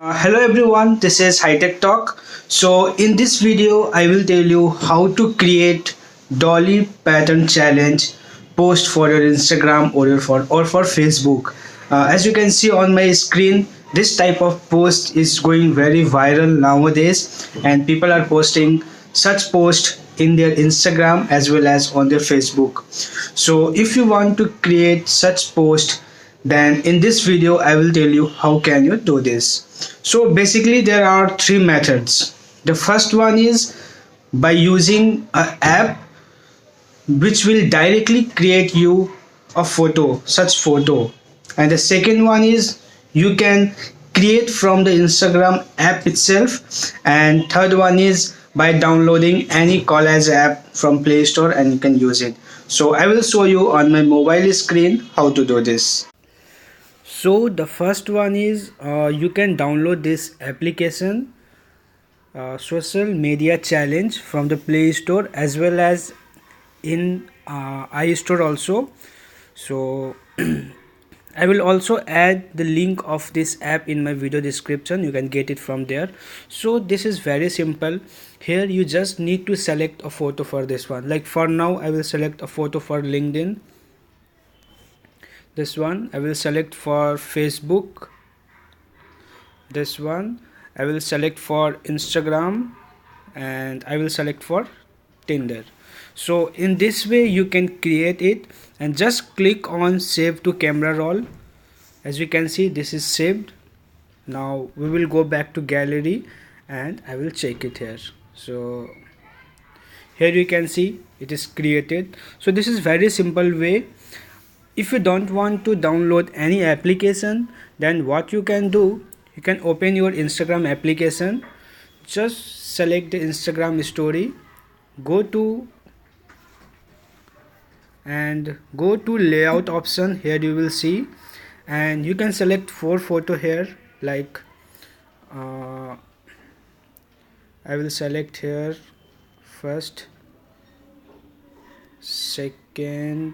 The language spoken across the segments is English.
Hello everyone, this is Hitech Talk. So in this video, I will tell you how to create Dolly Pattern challenge post for your Instagram or for Facebook. As you can see on my screen, this type of post is going very viral nowadays, and people are posting such post in their Instagram as well as on their Facebook. So if you want to create such post, then in this video I will tell you how can you do this. So basically there are three methods. The first one is by using an app which will directly create you a such photo. And the second one is you can create from the Instagram app itself. And third one is by downloading any collage app from Play Store and you can use it. So I will show you on my mobile screen how to do this. So the first one is you can download this application, social media challenge, from the Play Store as well as in iStore also. So I will also add the link of this app in my video description. You can get it from there. So this is very simple. Here you just need to select a photo for this one. Like for now I will select a photo for LinkedIn. This one I will select for Facebook. This one I will select for Instagram, and I will select for Tinder. So in this way you can create it and just click on save to camera roll. As you can see, this is saved. Now we will go back to gallery and I will check it here. So here you can see it is created. So this is very simple way. If you don't want to download any application, then what you can do, you can open your Instagram application, just select the Instagram story, go to layout option. Here you will see, and you can select 4 photo here. Like I will select here first, second,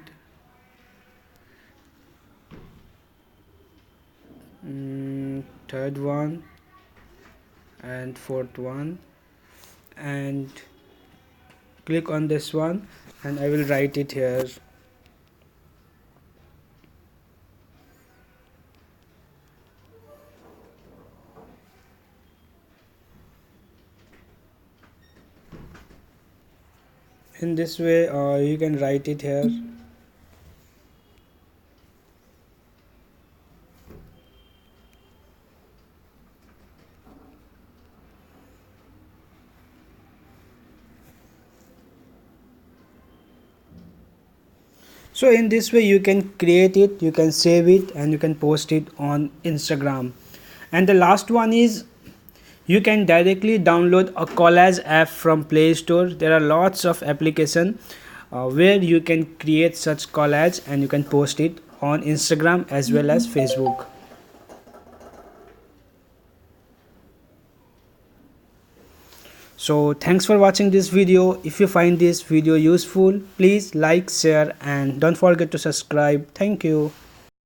third one and fourth one, and click on this one and I will write it here. In this way you can write it here. So in this way you can create it, you can save it, and you can post it on Instagram. And the last one is you can directly download a collage app from Play Store. There are lots of applications where you can create such collage and you can post it on Instagram as well as Facebook. So thanks for watching this video. If you find this video useful, please like, share, and don't forget to subscribe. Thank you.